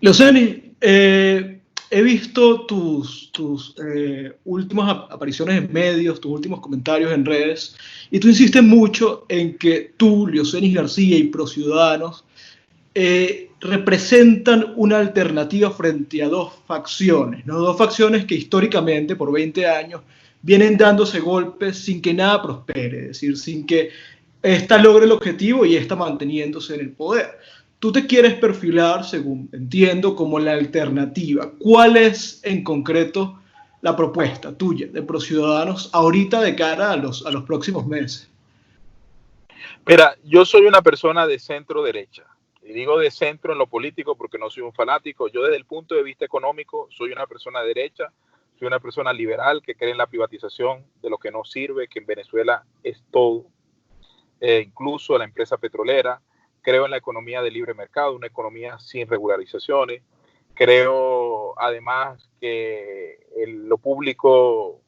Leoceni, he visto tus últimas apariciones en medios, tus últimos comentarios en redes, y tú insistes mucho en que tú, Leocenis García y ProCiudadanos representan una alternativa frente a dos facciones, ¿no? Dos facciones que históricamente, por 20 años, vienen dándose golpes sin que nada prospere, es decir, sin que esta logre el objetivo y esta manteniéndose en el poder. Tú te quieres perfilar, según entiendo, como la alternativa. ¿Cuál es en concreto la propuesta tuya de ProCiudadanos ahorita de cara a los próximos meses? Mira, yo soy una persona de centro derecha. Y digo de centro en lo político porque no soy un fanático. Yo desde el punto de vista económico soy una persona de derecha, soy una persona liberal que cree en la privatización de lo que no sirve, que en Venezuela es todo, incluso la empresa petrolera. Creo en la economía de libre mercado, una economía sin regularizaciones. Creo además que lo público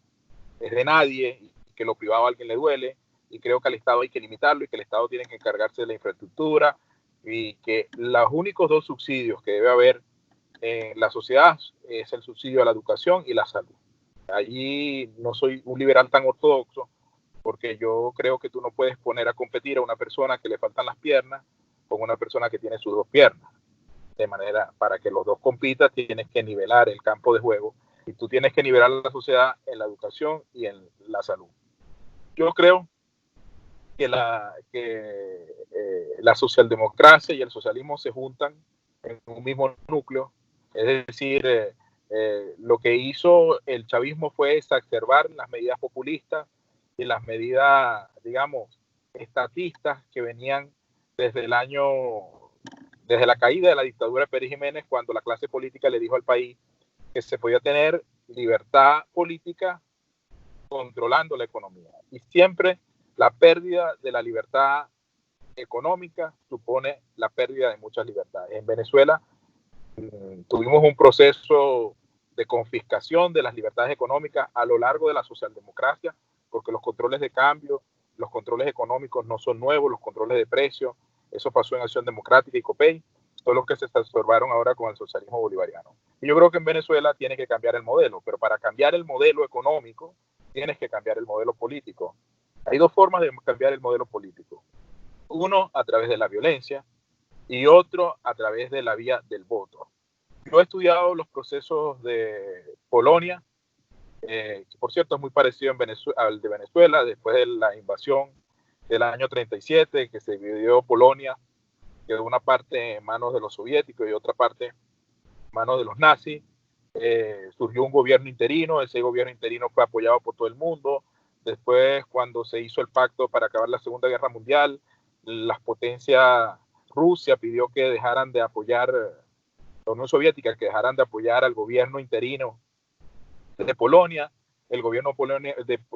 es de nadie y que lo privado a alguien le duele, y creo que al Estado hay que limitarlo y que el Estado tiene que encargarse de la infraestructura, y que los únicos dos subsidios que debe haber en la sociedad es el subsidio a la educación y la salud. Allí no soy un liberal tan ortodoxo, porque yo creo que tú no puedes poner a competir a una persona que le faltan las piernas con una persona que tiene sus dos piernas. De manera, para que los dos compitan, tienes que nivelar el campo de juego, y tú tienes que nivelar la sociedad en la educación y en la salud. Yo creo que la socialdemocracia y el socialismo se juntan en un mismo núcleo. Es decir, lo que hizo el chavismo fue exacerbar las medidas populistas y las medidas, digamos, estatistas que venían desde el año, desde la caída de la dictadura de Pérez Jiménez, cuando la clase política le dijo al país que se podía tener libertad política controlando la economía. Y siempre la pérdida de la libertad económica supone la pérdida de muchas libertades. En Venezuela tuvimos un proceso de confiscación de las libertades económicas a lo largo de la socialdemocracia, porque los controles de cambio, los controles económicos no son nuevos, los controles de precios, eso pasó en Acción Democrática y COPEI, todo lo que se transformaron ahora con el socialismo bolivariano. Y yo creo que en Venezuela tiene que cambiar el modelo, pero para cambiar el modelo económico tienes que cambiar el modelo político. Hay dos formas de cambiar el modelo político. Uno a través de la violencia y otro a través de la vía del voto. Yo he estudiado los procesos de Polonia, que por cierto es muy parecido al de Venezuela, después de la invasión del año 37, que se dividió Polonia, quedó una parte en manos de los soviéticos y otra parte en manos de los nazis. Surgió un gobierno interino, ese gobierno interino fue apoyado por todo el mundo. Después, cuando se hizo el pacto para acabar la Segunda Guerra Mundial, las potencias, Rusia pidió que dejaran de apoyar, la Unión Soviética, que dejaran de apoyar al gobierno interino de Polonia. El gobierno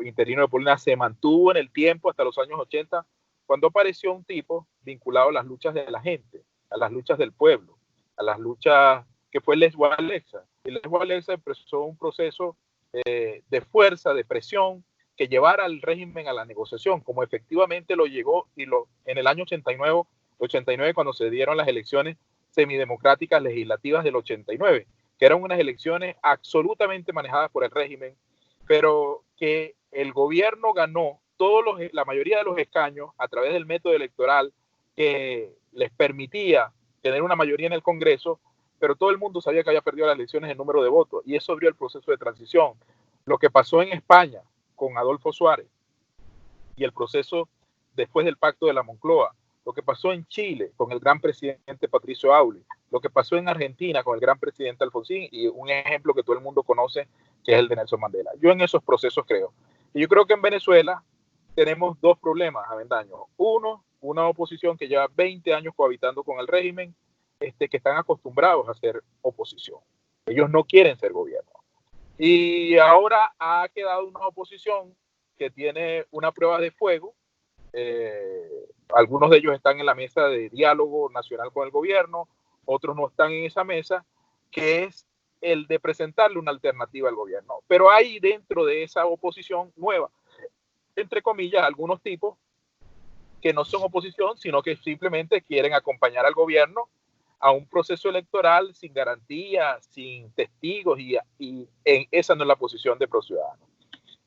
interino de Polonia se mantuvo en el tiempo hasta los años 80, cuando apareció un tipo vinculado a las luchas de la gente, a las luchas del pueblo, a las luchas que fue Lech Walesa. Y Lech Walesa empezó un proceso de fuerza, de presión, que llevara al régimen a la negociación, como efectivamente lo llegó en el año 89, cuando se dieron las elecciones semidemocráticas legislativas del 89, que eran unas elecciones absolutamente manejadas por el régimen, pero que el gobierno ganó la mayoría de los escaños a través del método electoral que les permitía tener una mayoría en el Congreso, pero todo el mundo sabía que había perdido las elecciones en número de votos, y eso abrió el proceso de transición. Lo que pasó en España con Adolfo Suárez y el proceso después del pacto de la Moncloa, lo que pasó en Chile con el gran presidente Patricio Aylwin, lo que pasó en Argentina con el gran presidente Alfonsín, y un ejemplo que todo el mundo conoce, que es el de Nelson Mandela. Yo en esos procesos creo. Y yo creo que en Venezuela tenemos dos problemas, Avendaño. Uno, una oposición que lleva 20 años cohabitando con el régimen, que están acostumbrados a ser oposición. Ellos no quieren ser gobierno. Y ahora ha quedado una oposición que tiene una prueba de fuego. Algunos de ellos están en la mesa de diálogo nacional con el gobierno, otros no están en esa mesa, que es el de presentarle una alternativa al gobierno. Pero hay dentro de esa oposición nueva, entre comillas, algunos tipos que no son oposición, sino que simplemente quieren acompañar al gobierno a un proceso electoral sin garantías, sin testigos, y esa no es la posición de ProCiudadanos.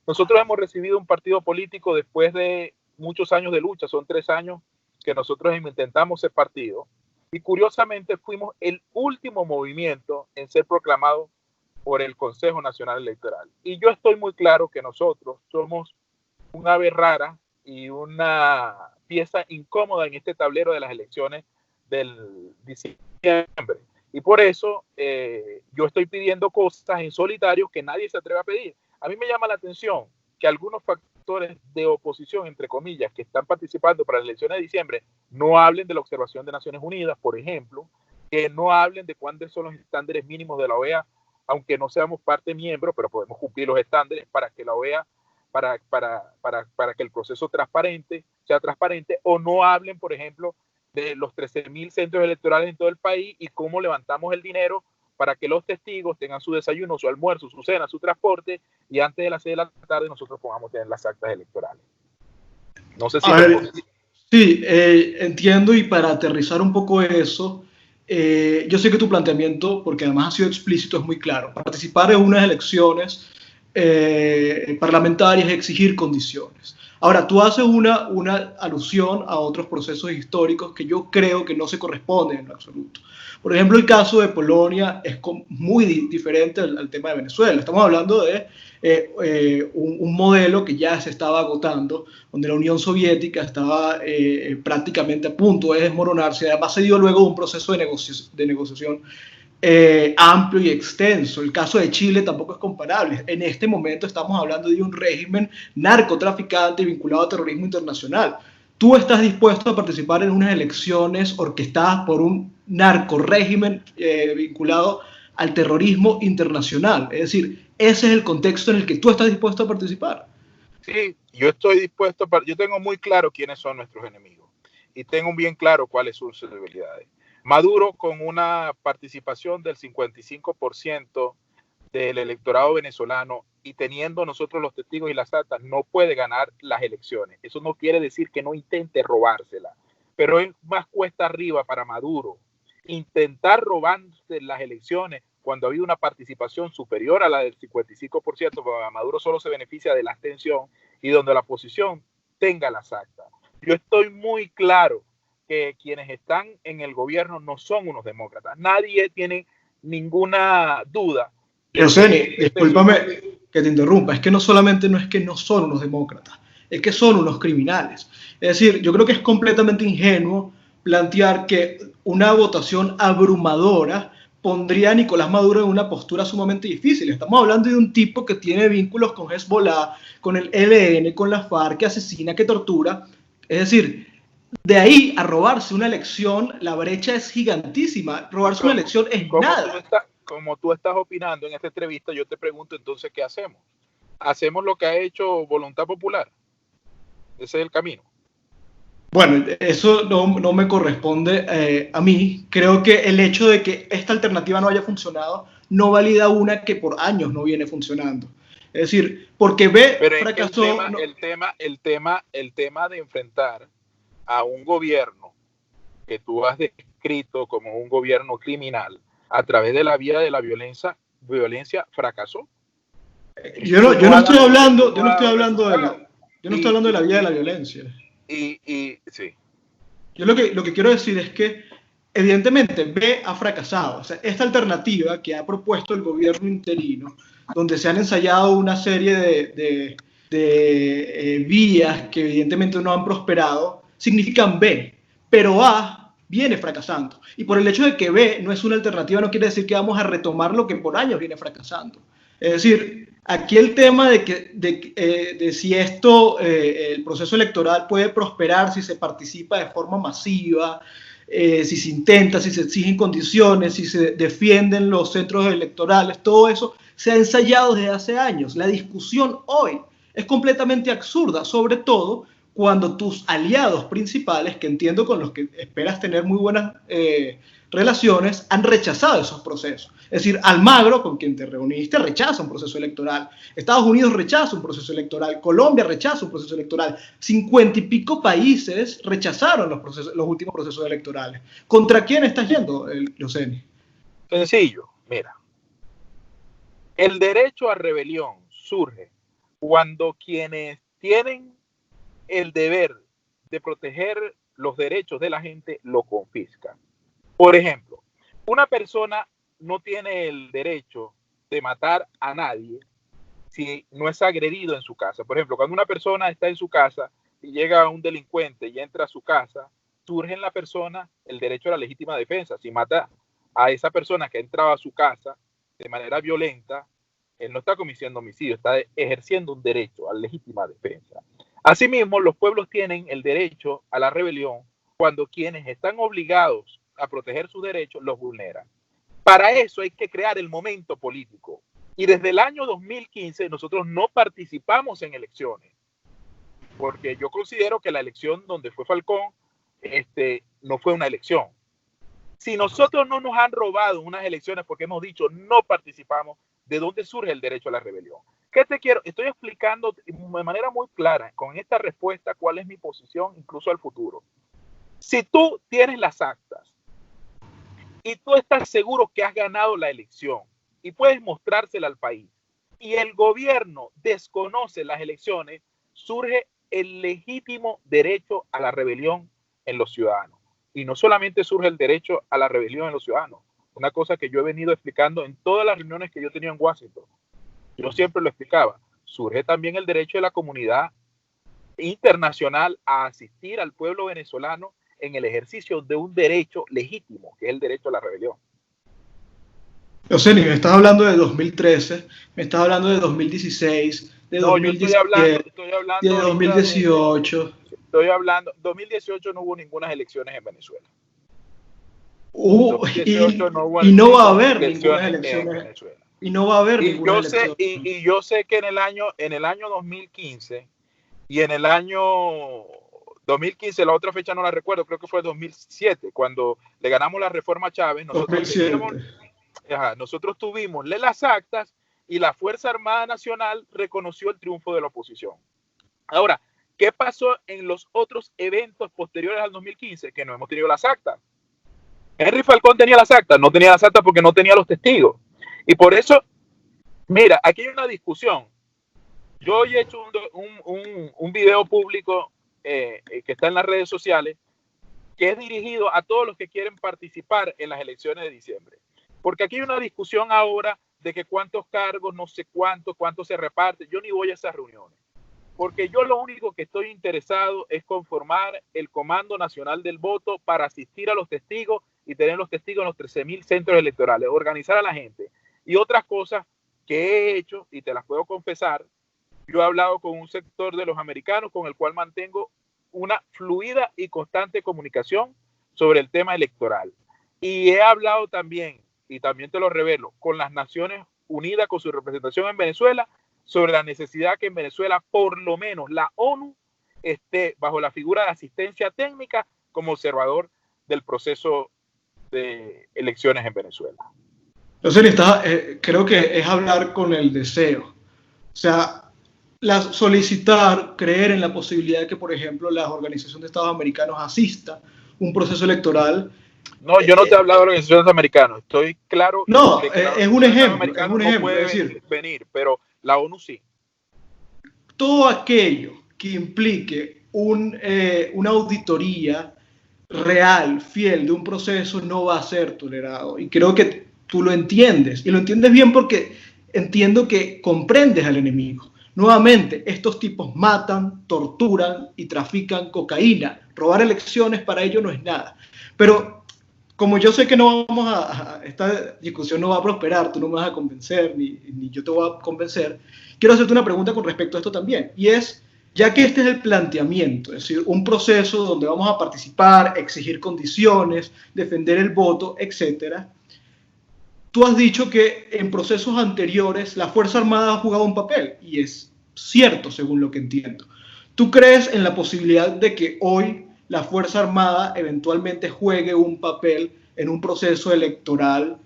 Nosotros hemos recibido un partido político después de muchos años de lucha, son 3 años que nosotros intentamos ser partido, y curiosamente fuimos el último movimiento en ser proclamado por el Consejo Nacional Electoral. Y yo estoy muy claro que nosotros somos un ave rara y una pieza incómoda en este tablero de las elecciones del diciembre. Y por eso yo estoy pidiendo cosas en solitario que nadie se atreve a pedir. A mí me llama la atención que algunos factores de oposición, entre comillas, que están participando para las elecciones de diciembre, no hablen de la observación de Naciones Unidas, por ejemplo, que no hablen de cuáles son los estándares mínimos de la OEA, aunque no seamos parte miembro, pero podemos cumplir los estándares para que la OEA, para que el proceso sea transparente, o no hablen, por ejemplo, de los 13.000 centros electorales en todo el país y cómo levantamos el dinero para que los testigos tengan su desayuno, su almuerzo, su cena, su transporte, y antes de las 6 de la tarde nosotros podamos tener las actas electorales. No sé si... Sí, entiendo, y para aterrizar un poco eso, yo sé que tu planteamiento, porque además ha sido explícito, es muy claro. Participar en unas elecciones parlamentarias es exigir condiciones. Ahora, tú haces una alusión a otros procesos históricos que yo creo que no se corresponden en lo absoluto. Por ejemplo, el caso de Polonia es muy diferente al tema de Venezuela. Estamos hablando de un modelo que ya se estaba agotando, donde la Unión Soviética estaba prácticamente a punto de desmoronarse. Además, se dio luego un proceso de negociación amplio y extenso. El caso de Chile tampoco es comparable. En este momento estamos hablando de un régimen narcotraficante vinculado a terrorismo internacional. ¿Tú estás dispuesto a participar en unas elecciones orquestadas por un narcorrégimen vinculado al terrorismo internacional? Es decir, ese es el contexto en el que tú estás dispuesto a participar. Sí, yo estoy dispuesto, yo tengo muy claro quiénes son nuestros enemigos y tengo bien claro cuáles son sus debilidades. Maduro, con una participación del 55% del electorado venezolano y teniendo nosotros los testigos y las actas, no puede ganar las elecciones. Eso no quiere decir que no intente robársela, pero es más cuesta arriba para Maduro intentar robarse las elecciones cuando ha habido una participación superior a la del 55%, porque Maduro solo se beneficia de la abstención y donde la oposición tenga las actas. Yo estoy muy claro que quienes están en el gobierno no son unos demócratas. Nadie tiene ninguna duda. Eugeni, discúlpame que te interrumpa, es que no solamente no es que no son unos demócratas, es que son unos criminales. Es decir, yo creo que es completamente ingenuo plantear que una votación abrumadora pondría a Nicolás Maduro en una postura sumamente difícil. Estamos hablando de un tipo que tiene vínculos con Hezbollah, con el ELN, con la FARC, que asesina, que tortura. Es decir, de ahí a robarse una elección, la brecha es gigantísima. Robarse una elección es nada. Como tú estás opinando en esta entrevista, yo te pregunto entonces, ¿qué hacemos? ¿Hacemos lo que ha hecho Voluntad Popular? Ese es el camino. Bueno, eso no me corresponde a mí. Creo que el hecho de que esta alternativa no haya funcionado no valida una que por años no viene funcionando. Es decir, porque fracasó. El tema de enfrentar a un gobierno que tú has descrito como un gobierno criminal a través de la vía de la violencia fracasó. Yo no estoy hablando de la vía de la violencia. Sí. Yo lo que quiero decir es que evidentemente B ha fracasado. O sea, esta alternativa que ha propuesto el gobierno interino, donde se han ensayado una serie de vías que evidentemente no han prosperado, significan B, pero A viene fracasando. Y por el hecho de que B no es una alternativa, no quiere decir que vamos a retomar lo que por años viene fracasando. Es decir, aquí el tema de si esto, el proceso electoral puede prosperar si se participa de forma masiva, si se intenta, si se exigen condiciones, si se defienden los centros electorales, todo eso se ha ensayado desde hace años. La discusión hoy es completamente absurda, sobre todo cuando tus aliados principales, que entiendo con los que esperas tener muy buenas relaciones han rechazado esos procesos. Es decir, Almagro, con quien te reuniste, rechaza un proceso electoral. Estados Unidos rechaza un proceso electoral. Colombia rechaza un proceso electoral. 50 y pico países rechazaron los últimos procesos electorales. ¿Contra quién estás yendo, Yoseni? Sencillo, mira. El derecho a rebelión surge cuando quienes tienen el deber de proteger los derechos de la gente lo confiscan. Por ejemplo, una persona no tiene el derecho de matar a nadie si no es agredido en su casa. Por ejemplo, cuando una persona está en su casa y llega un delincuente y entra a su casa, surge en la persona el derecho a la legítima defensa. Si mata a esa persona que ha entrado a su casa de manera violenta, él no está cometiendo homicidio, está ejerciendo un derecho a la legítima defensa. Asimismo, los pueblos tienen el derecho a la rebelión cuando quienes están obligados a proteger sus derechos los vulneran. Para eso hay que crear el momento político. Y desde el año 2015 nosotros no participamos en elecciones, porque yo considero que la elección donde fue Falcón no fue una elección. Si nosotros no nos han robado unas elecciones porque hemos dicho no participamos, ¿de dónde surge el derecho a la rebelión? ¿Qué te quiero? Estoy explicando de manera muy clara con esta respuesta cuál es mi posición incluso al futuro. Si tú tienes las actas y tú estás seguro que has ganado la elección y puedes mostrársela al país y el gobierno desconoce las elecciones, surge el legítimo derecho a la rebelión en los ciudadanos. Y no solamente surge el derecho a la rebelión en los ciudadanos, una cosa que yo he venido explicando en todas las reuniones que yo he tenido en Washington. Yo siempre lo explicaba. Surge también el derecho de la comunidad internacional a asistir al pueblo venezolano en el ejercicio de un derecho legítimo, que es el derecho a la rebelión. Yoseni, me estás hablando de 2013, me estás hablando de 2016, de 2017, de 2018. Estoy hablando, 2018 no hubo ninguna elecciones en Venezuela. Y no va a haber ninguna elección en Venezuela. Y no va a haber ninguna elección. Y yo sé que en el año 2015 y en el año 2015, la otra fecha no la recuerdo, creo que fue 2007, cuando le ganamos la reforma a Chávez, nosotros tuvimos las actas y la Fuerza Armada Nacional reconoció el triunfo de la oposición. Ahora, ¿qué pasó en los otros eventos posteriores al 2015? Que no hemos tenido las actas. Henry Falcón tenía las actas, no tenía las actas porque no tenía los testigos. Y por eso, mira, aquí hay una discusión. Yo hoy he hecho un video público que está en las redes sociales, que es dirigido a todos los que quieren participar en las elecciones de diciembre. Porque aquí hay una discusión ahora de que cuántos cargos, no sé cuánto se reparte. Yo ni voy a esas reuniones. Porque yo lo único que estoy interesado es conformar el Comando Nacional del Voto para asistir a los testigos y tener los testigos en los 13.000 centros electorales, organizar a la gente. Y otras cosas que he hecho, y te las puedo confesar, yo he hablado con un sector de los americanos con el cual mantengo una fluida y constante comunicación sobre el tema electoral. Y he hablado también, y también te lo revelo, con las Naciones Unidas, con su representación en Venezuela, sobre la necesidad que en Venezuela, por lo menos la ONU, esté bajo la figura de asistencia técnica como observador del proceso de elecciones en Venezuela. Entonces, creo que es hablar con el deseo. O sea, solicitar, creer en la posibilidad de que, por ejemplo, la Organización de Estados Americanos asista a un proceso electoral. No, yo no te he hablado de organizaciones americanas. Estoy claro. No, es un ejemplo. Es un ejemplo. No puede venir, pero la ONU sí. Todo aquello que implique una auditoría real, fiel de un proceso no va a ser tolerado. Y creo que tú lo entiendes. Y lo entiendes bien porque entiendo que comprendes al enemigo. Nuevamente, estos tipos matan, torturan y trafican cocaína. Robar elecciones para ellos no es nada. Pero como yo sé que no vamos esta discusión no va a prosperar, tú no me vas a convencer, ni yo te voy a convencer, quiero hacerte una pregunta con respecto a esto también. Y es, ya que este es el planteamiento, es decir, un proceso donde vamos a participar, exigir condiciones, defender el voto, etcétera. Tú has dicho que en procesos anteriores la Fuerza Armada ha jugado un papel, y es cierto según lo que entiendo. ¿Tú crees en la posibilidad de que hoy la Fuerza Armada eventualmente juegue un papel en un proceso electoral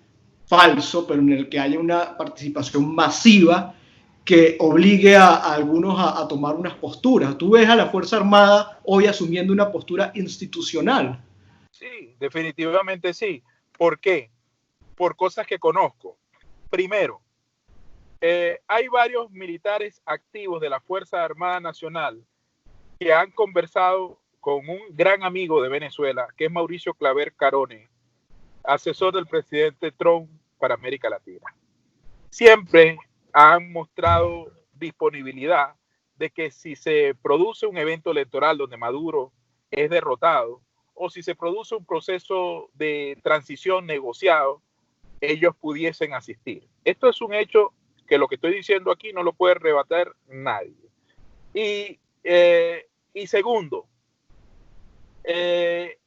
falso, pero en el que haya una participación masiva que obligue a algunos a tomar unas posturas. Tú ves a la Fuerza Armada hoy asumiendo una postura institucional. Sí, definitivamente sí. ¿Por qué? Por cosas que conozco. Primero, hay varios militares activos de la Fuerza Armada Nacional que han conversado con un gran amigo de Venezuela, que es Mauricio Claver Carone, asesor del presidente Trump para América Latina. Siempre han mostrado disponibilidad de que si se produce un evento electoral donde Maduro es derrotado, o si se produce un proceso de transición negociado, ellos pudiesen asistir. Esto es un hecho que lo que estoy diciendo aquí no lo puede rebatir nadie. Y segundo,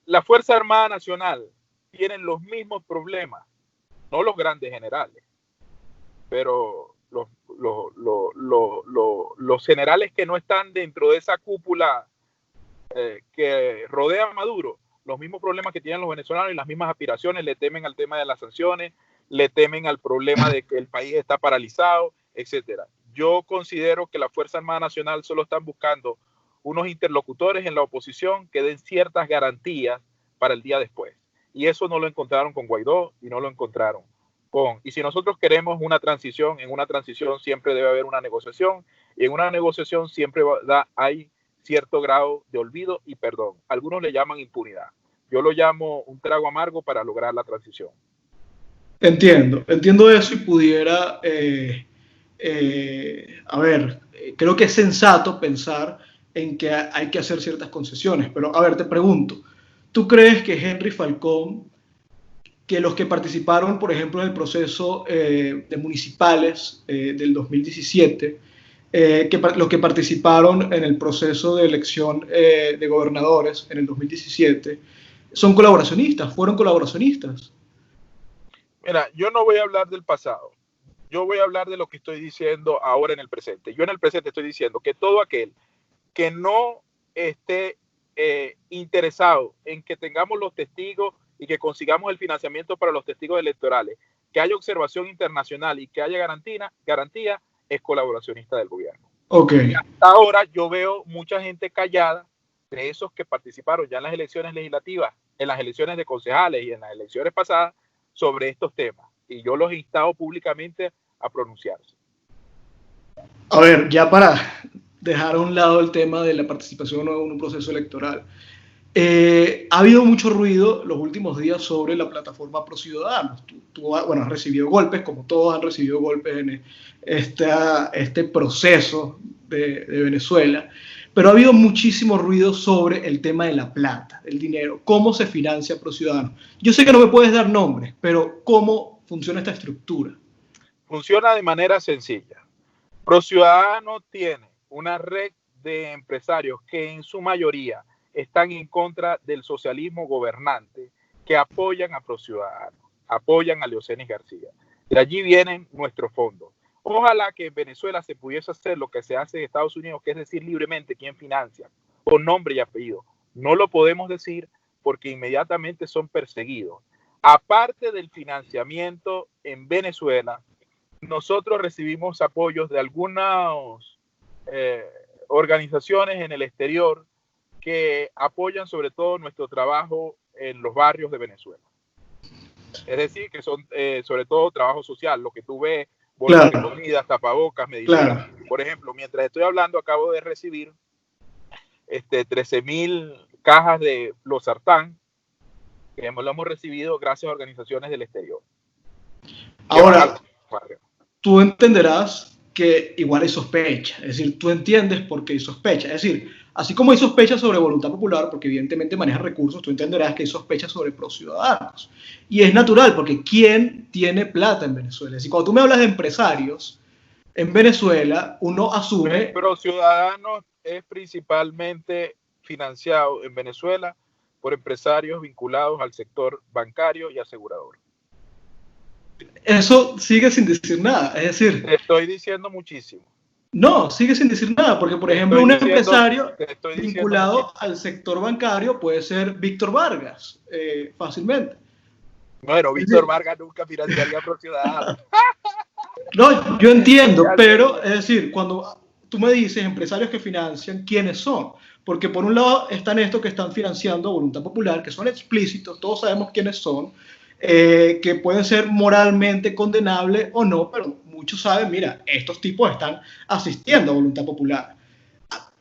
la Fuerza Armada Nacional tienen los mismos problemas, no los grandes generales, pero los generales que no están dentro de esa cúpula que rodea a Maduro, los mismos problemas que tienen los venezolanos y las mismas aspiraciones, le temen al tema de las sanciones, le temen al problema de que el país está paralizado, etcétera. Yo considero que la Fuerza Armada Nacional solo están buscando unos interlocutores en la oposición que den ciertas garantías para el día después. Y eso no lo encontraron con Guaidó y no lo encontraron con... Y si nosotros queremos una transición, en una transición siempre debe haber una negociación y en una negociación siempre hay cierto grado de olvido y perdón. Algunos le llaman impunidad. Yo lo llamo un trago amargo para lograr la transición. Entiendo eso y pudiera, creo que es sensato pensar en que hay que hacer ciertas concesiones, pero a ver, te pregunto, ¿tú crees que Henry Falcón, que los que participaron, por ejemplo, en el proceso de municipales del 2017, los que participaron en el proceso de elección de gobernadores en el 2017, son colaboracionistas, fueron colaboracionistas? Mira, yo no voy a hablar del pasado. Yo voy a hablar de lo que estoy diciendo ahora en el presente. Yo en el presente estoy diciendo que todo aquel que no esté interesado en que tengamos los testigos y que consigamos el financiamiento para los testigos electorales, que haya observación internacional y que haya garantía es colaboracionista del gobierno. Okay. Y hasta ahora yo veo mucha gente callada de esos que participaron ya en las elecciones legislativas, en las elecciones de concejales y en las elecciones pasadas sobre estos temas. Y yo los he instado públicamente a pronunciarse. A ver, ya para dejar a un lado el tema de la participación en un proceso electoral, ha habido mucho ruido los últimos días sobre la plataforma Pro Ciudadanos. Tú has recibido golpes, como todos han recibido golpes en este proceso de Venezuela, pero ha habido muchísimo ruido sobre el tema de la plata, el dinero, cómo se financia Pro Ciudadanos. Yo sé que no me puedes dar nombres, pero ¿cómo funciona esta estructura? Funciona de manera sencilla. Pro Ciudadanos tiene una red de empresarios que en su mayoría están en contra del socialismo gobernante, que apoyan a Pro Ciudadanos, apoyan a Leocenis García. De allí vienen nuestros fondos. Ojalá que en Venezuela se pudiese hacer lo que se hace en Estados Unidos, que es decir libremente quién financia, con nombre y apellido. No lo podemos decir porque inmediatamente son perseguidos. Aparte del financiamiento en Venezuela, nosotros recibimos apoyos de algunas organizaciones en el exterior que apoyan sobre todo nuestro trabajo en los barrios de Venezuela. Es decir, que son sobre todo trabajo social, lo que tú ves, bolsas de comida, tapabocas, medicinas. Claro. Por ejemplo, mientras estoy hablando, acabo de recibir 13,000 cajas de losartán, que lo hemos recibido gracias a organizaciones del exterior. Ahora, tú entenderás que igual hay sospecha, es decir, tú entiendes por qué hay sospecha, es decir, así como hay sospecha sobre Voluntad Popular, porque evidentemente maneja recursos, tú entenderás que hay sospecha sobre Pro Ciudadanos. Y es natural, porque ¿quién tiene plata en Venezuela? Es decir, cuando tú me hablas de empresarios en Venezuela, uno asume... Pro Ciudadanos es principalmente financiado en Venezuela por empresarios vinculados al sector bancario y asegurador. Eso sigue sin decir nada, es decir... Te estoy diciendo muchísimo. No, sigue sin decir nada, porque por ejemplo un empresario vinculado al sector bancario puede ser Víctor Vargas, fácilmente. Bueno, Víctor Vargas nunca financiaría a ProCiudadanos. No, yo entiendo, pero es decir, cuando tú me dices empresarios que financian, ¿quiénes son? Porque por un lado están estos que están financiando a Voluntad Popular, que son explícitos, todos sabemos quiénes son, que pueden ser moralmente condenables o no, pero muchos saben, mira, estos tipos están asistiendo a Voluntad Popular.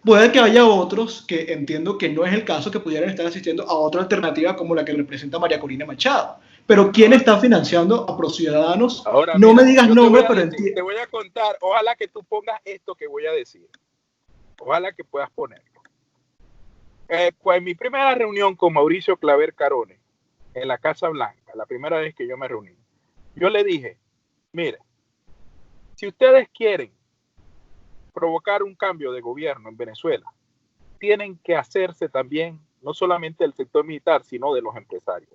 Puede que haya otros que entiendo que no es el caso, que pudieran estar asistiendo a otra alternativa como la que representa María Corina Machado. Pero ¿quién está financiando a ProCiudadanos? Ahora, No mira, me digas nombre, pero te voy a contar, ojalá que tú pongas esto que voy a decir. Ojalá que puedas ponerlo. Pues en mi primera reunión con Mauricio Claver Carone, en la Casa Blanca, la primera vez que yo me reuní, yo le dije, mire, si ustedes quieren provocar un cambio de gobierno en Venezuela, tienen que hacerse también, no solamente del sector militar, sino de los empresarios.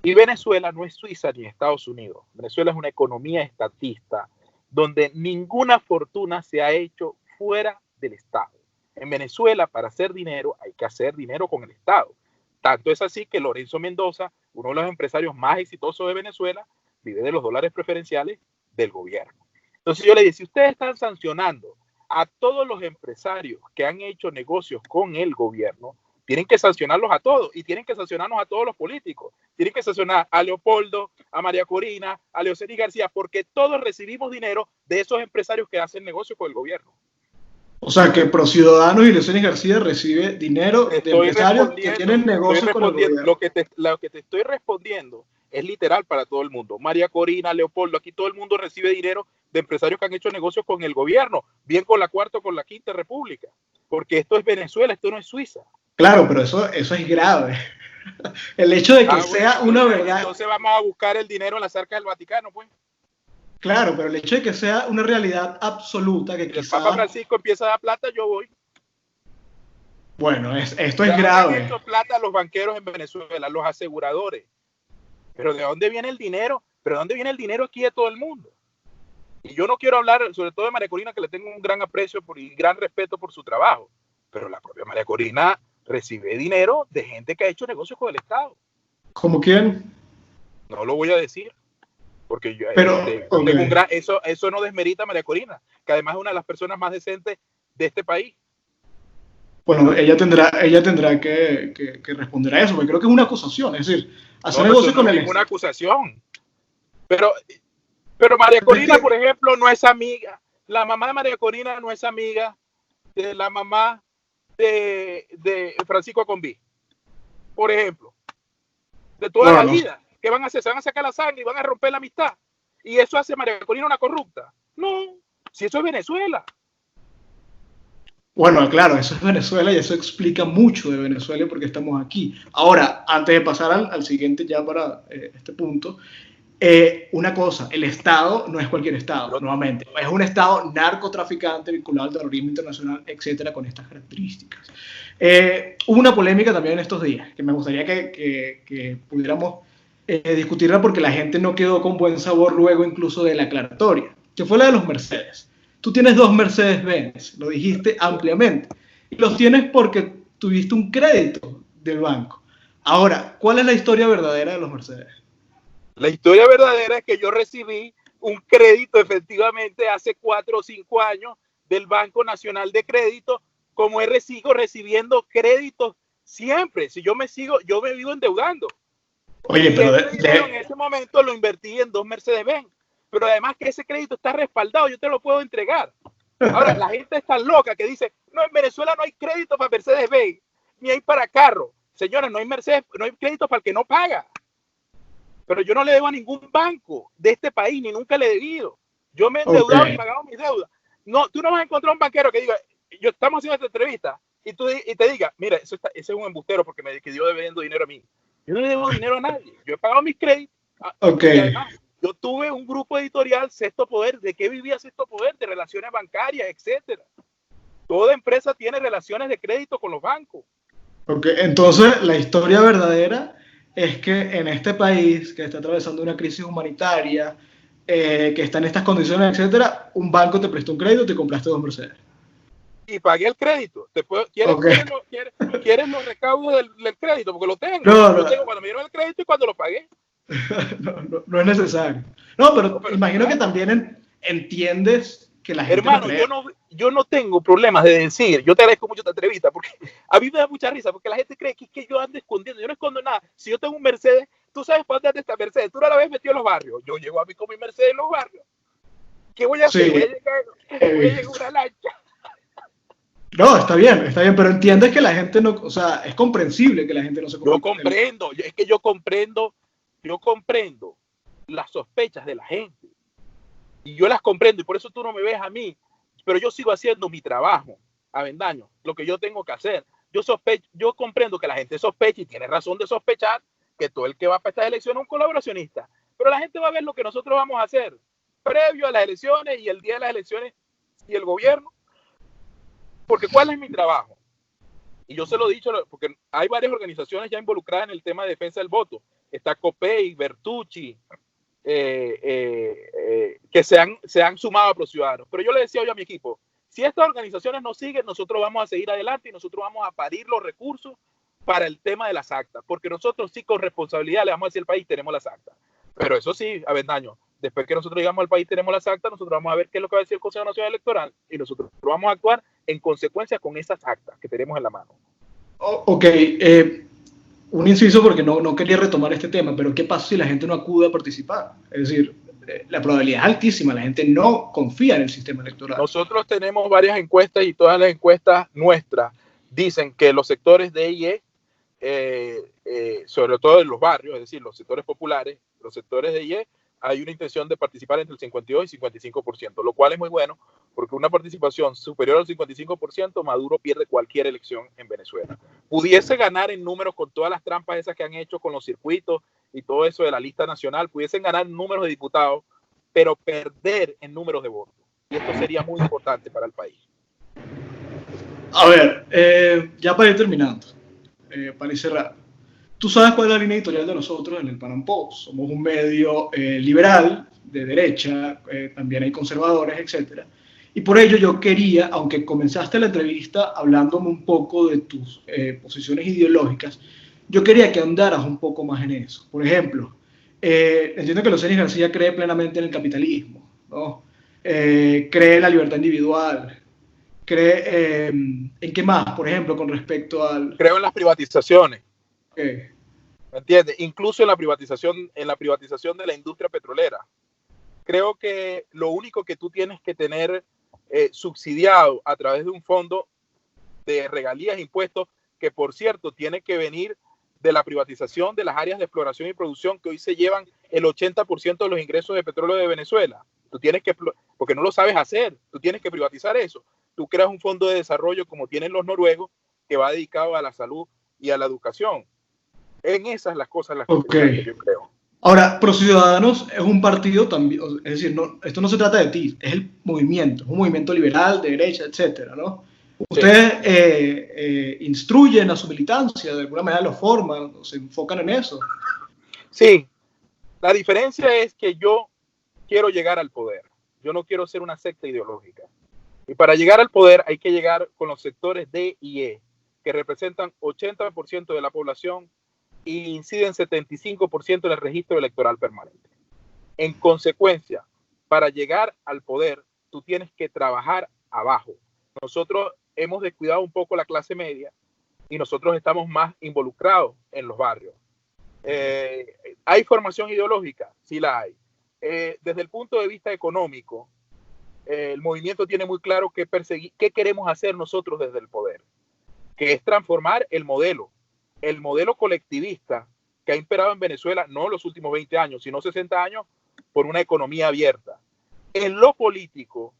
Y Venezuela no es Suiza ni Estados Unidos. Venezuela es una economía estatista donde ninguna fortuna se ha hecho fuera del Estado. En Venezuela, para hacer dinero, hay que hacer dinero con el Estado. Tanto es así que Lorenzo Mendoza, uno de los empresarios más exitosos de Venezuela, vive de los dólares preferenciales del gobierno. Entonces yo le dije, si ustedes están sancionando a todos los empresarios que han hecho negocios con el gobierno, tienen que sancionarlos a todos y tienen que sancionarnos a todos los políticos. Tienen que sancionar a Leopoldo, a María Corina, a Leoceni García, porque todos recibimos dinero de esos empresarios que hacen negocios con el gobierno. O sea, que ProCiudadanos y Leoceni García recibe dinero de empresarios que tienen negocios con el gobierno. Lo que te estoy respondiendo es literal para todo el mundo. María Corina, Leopoldo, aquí todo el mundo recibe dinero de empresarios que han hecho negocios con el gobierno, bien con la Cuarta o con la Quinta República, porque esto es Venezuela, esto no es Suiza. Claro, pero eso es grave. El hecho de que sea una verdad. Entonces vamos a buscar el dinero en las arcas del Vaticano, pues. Claro, pero el hecho de que sea una realidad absoluta, que quizás... El Papa Francisco empieza a dar plata, yo voy. Bueno, esto es grave. Han hecho plata los banqueros en Venezuela, los aseguradores. Pero ¿de dónde viene el dinero? ¿Pero de dónde viene el dinero aquí de todo el mundo? Y yo no quiero hablar, sobre todo de María Corina, que le tengo un gran aprecio y gran respeto por su trabajo. Pero la propia María Corina recibe dinero de gente que ha hecho negocios con el Estado. ¿Cómo quién? No lo voy a decir. Porque yo okay. tengo eso no desmerita a María Corina, que además es una de las personas más decentes de este país. Bueno, ella tendrá que responder a eso, porque creo que es una acusación, es decir, hacer negocios con el Estado. Es una acusación. Pero María Corina, por ejemplo, no es amiga. La mamá de María Corina no es amiga de la mamá de Francisco Acombí, por ejemplo. De toda la vida. ¿Qué van a hacer? Se van a sacar la sangre y van a romper la amistad. ¿Y eso hace María Corina una corrupta? No, si eso es Venezuela. Bueno, claro, eso es Venezuela y eso explica mucho de Venezuela porque estamos aquí. Ahora, antes de pasar al siguiente ya para este punto, una cosa, el Estado no es cualquier Estado, nuevamente. Es un Estado narcotraficante vinculado al terrorismo internacional, etcétera, con estas características. Hubo una polémica también en estos días, que me gustaría que pudiéramos discutirla porque la gente no quedó con buen sabor luego incluso de la aclaratoria, que fue la de los Mercedes. Tú tienes 2 Mercedes-Benz, lo dijiste ampliamente, y los tienes porque tuviste un crédito del banco. Ahora, ¿cuál es la historia verdadera de los Mercedes? La historia verdadera es que yo recibí un crédito efectivamente hace 4 o 5 años del Banco Nacional de Crédito, como sigo recibiendo créditos siempre. Si yo me vivo endeudando. Oye, pero en ese momento lo invertí en 2 Mercedes-Benz. Pero además que ese crédito está respaldado, yo te lo puedo entregar. Ahora, la gente está loca que dice, no, en Venezuela no hay crédito para Mercedes-Benz, ni hay para carro. Señores, no hay crédito para el que no paga. Pero yo no le debo a ningún banco de este país, ni nunca le he debido. Yo me he endeudado y pagado mis deudas. No, tú no vas a encontrar un banquero que diga, estamos haciendo esta entrevista, y te diga, mira, ese es un embustero porque me quedó debiendo dinero a mí. Yo no le debo dinero a nadie. Yo he pagado mis créditos. Y además, yo tuve un grupo editorial, Sexto Poder. ¿De qué vivía Sexto Poder? De relaciones bancarias, etcétera. Toda empresa tiene relaciones de crédito con los bancos. Entonces, la historia verdadera es que en este país que está atravesando una crisis humanitaria, que está en estas condiciones, etcétera, un banco te prestó un crédito y te compraste 2 Mercedes. Y pagué el crédito. ¿Quieres los recaudos del crédito? Porque lo tengo. Lo tengo cuando me dieron el crédito y cuando lo pagué. No es necesario. No, No, pero pero imagino que también entiendes que la gente no hermano, cree. yo no tengo problemas de decir, yo te agradezco mucho esta entrevista, porque a mí me da mucha risa, porque la gente cree que yo ando escondiendo, yo no escondo nada. Si yo tengo un Mercedes, tú sabes para dónde anda esta Mercedes, tú no la ves metido en los barrios, yo llego a mí con mi Mercedes en los barrios. ¿Qué voy a hacer? Sí, Voy a llegar a una lancha. no, está bien, pero entiendes que la gente no, o sea, es comprensible que la gente no se Yo coma comprendo, es que yo comprendo las sospechas de la gente. Y yo las comprendo, y por eso tú no me ves a mí, pero yo sigo haciendo mi trabajo, Avendaño, lo que yo tengo que hacer. Yo comprendo que la gente sospecha y tiene razón de sospechar que todo el que va para estas elecciones es un colaboracionista, pero la gente va a ver lo que nosotros vamos a hacer previo a las elecciones y el día de las elecciones y el gobierno, porque ¿cuál es mi trabajo? Y yo se lo he dicho porque hay varias organizaciones ya involucradas en el tema de defensa del voto. Está COPEI, Bertucci, que se han sumado a ProCiudadanos. Pero yo le decía hoy a mi equipo, si estas organizaciones no siguen, nosotros vamos a seguir adelante y nosotros vamos a parir los recursos para el tema de las actas, porque nosotros sí con responsabilidad le vamos a decir al país, tenemos las actas. Pero eso sí, Avendaño, después que nosotros digamos al país, tenemos las actas, nosotros vamos a ver qué es lo que va a decir el Consejo Nacional Electoral y nosotros vamos a actuar en consecuencia con esas actas que tenemos en la mano. Ok, un inciso porque no quería retomar este tema, pero ¿qué pasa si la gente no acude a participar? Es decir, la probabilidad es altísima, la gente no confía en el sistema electoral. Nosotros tenemos varias encuestas y todas las encuestas nuestras dicen que los sectores de IE, sobre todo en los barrios, es decir, los sectores populares, los sectores de IE, hay una intención de participar entre el 52 y 55%, lo cual es muy bueno porque una participación superior al 55%, Maduro pierde cualquier elección en Venezuela. Pudiese ganar en números con todas las trampas esas que han hecho con los circuitos y todo eso de la lista nacional, pudiesen ganar números de diputados, pero perder en números de votos. Y esto sería muy importante para el país. A ver, ya para ir terminando, para ir cerrando. Tú sabes cuál es la línea editorial de nosotros en el Panam Post. Somos un medio liberal, de derecha, también hay conservadores, etc. Y por ello yo quería, aunque comenzaste la entrevista hablándome un poco de tus posiciones ideológicas, yo quería que andaras un poco más en eso. Por ejemplo, entiendo que Lucenis García cree plenamente en el capitalismo, ¿no? Cree en la libertad individual, cree en qué más, por ejemplo, con respecto al... Creo en las privatizaciones. ¿Qué? ¿Me entiendes? Incluso en la privatización de la industria petrolera. Creo que lo único que tú tienes que tener subsidiado a través de un fondo de regalías e impuestos, que por cierto tiene que venir de la privatización de las áreas de exploración y producción que hoy se llevan el 80% de los ingresos de petróleo de Venezuela. Tú tienes que, porque no lo sabes hacer, tú tienes que privatizar eso. Tú creas un fondo de desarrollo como tienen los noruegos que va dedicado a la salud y a la educación. En esas las cosas las que yo creo. Ahora, ProCiudadanos es un partido también, es decir, esto no se trata de ti, es el movimiento, es un movimiento liberal, de derecha, etcétera, ¿no? Ustedes instruyen a su militancia, de alguna manera lo forman, se enfocan en eso. Sí, la diferencia es que yo quiero llegar al poder, yo no quiero ser una secta ideológica. Y para llegar al poder hay que llegar con los sectores D y E, que representan 80% de la población y inciden 75% en el registro electoral permanente. En consecuencia, para llegar al poder, tú tienes que trabajar abajo. Nosotros hemos descuidado un poco la clase media y nosotros estamos más involucrados en los barrios. ¿Hay formación ideológica? Sí la hay. Desde el punto de vista económico, el movimiento tiene muy claro qué queremos hacer nosotros desde el poder, que es transformar el modelo colectivista que ha imperado en Venezuela, no los últimos 20 años, sino 60 años, por una economía abierta. En lo político,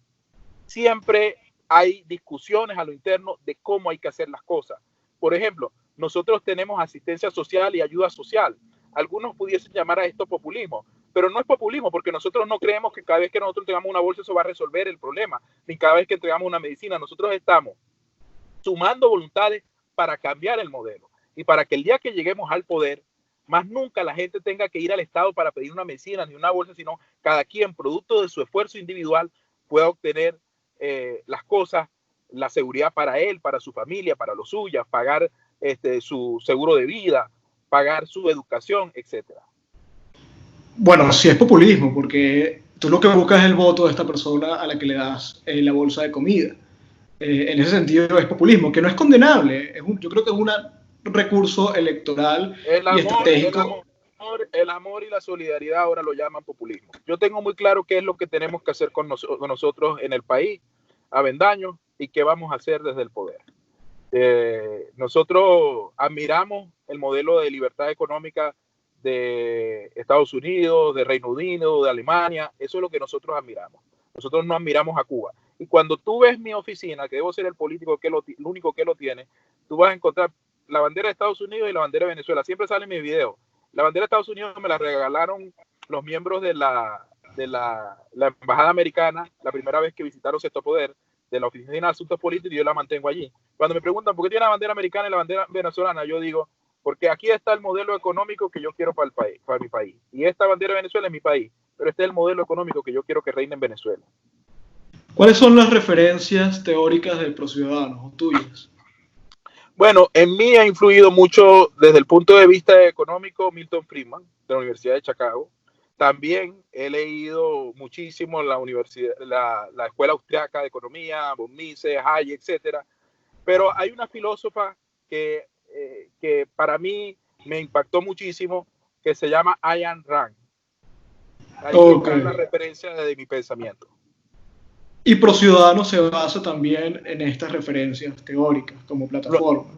siempre hay discusiones a lo interno de cómo hay que hacer las cosas. Por ejemplo, nosotros tenemos asistencia social y ayuda social. Algunos pudiesen llamar a esto populismo, pero no es populismo porque nosotros no creemos que cada vez que nosotros entregamos una bolsa eso va a resolver el problema, ni cada vez que entregamos una medicina. Nosotros estamos sumando voluntades para cambiar el modelo y para que el día que lleguemos al poder, más nunca la gente tenga que ir al Estado para pedir una medicina ni una bolsa, sino cada quien, producto de su esfuerzo individual, pueda obtener las cosas, la seguridad para él, para su familia, para los suyos, pagar su seguro de vida, pagar su educación, etc. Bueno, sí es populismo, porque tú lo que buscas es el voto de esta persona a la que le das la bolsa de comida. En ese sentido es populismo, que no es condenable. Yo creo que es un recurso electoral El y amor, el estratégico. amor, el amor y la solidaridad ahora lo llaman populismo. Yo tengo muy claro qué es lo que tenemos que hacer con nosotros en el país, Avendaño, y qué vamos a hacer desde el poder. Nosotros admiramos el modelo de libertad económica de Estados Unidos, de Reino Unido, de Alemania. Eso es lo que nosotros admiramos. Nosotros no admiramos a Cuba. Y cuando tú ves mi oficina, que debo ser el político que el único que lo tiene, tú vas a encontrar la bandera de Estados Unidos y la bandera de Venezuela. Siempre sale en mi video. La bandera de Estados Unidos me la regalaron los miembros de la embajada americana la primera vez que visitaron Sexto Poder, de la Oficina de Asuntos Políticos, y yo la mantengo allí. Cuando me preguntan por qué tiene la bandera americana y la bandera venezolana, yo digo, porque aquí está el modelo económico que yo quiero para el país, para mi país. Y esta bandera de Venezuela es mi país, pero este es el modelo económico que yo quiero que reine en Venezuela. ¿Cuáles son las referencias teóricas del ProCiudadanos o tuyas? Bueno, en mí ha influido mucho desde el punto de vista económico Milton Friedman, de la Universidad de Chicago. También he leído muchísimo la universidad, la Escuela Austriaca de Economía, von Mises, Hayek, etcétera. Pero hay una filósofa que para mí me impactó muchísimo, que se llama Ayn Rand. Ahí está la Okay. referencia de mi pensamiento. Y ProCiudadanos se basa también en estas referencias teóricas como Lo, plataforma.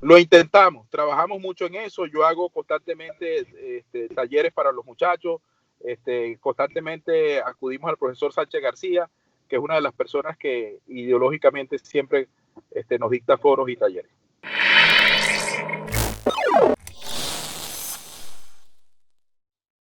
lo intentamos, trabajamos mucho en eso. Yo hago constantemente talleres para los muchachos. Constantemente acudimos al profesor Sánchez García, que es una de las personas que ideológicamente siempre nos dicta foros y talleres.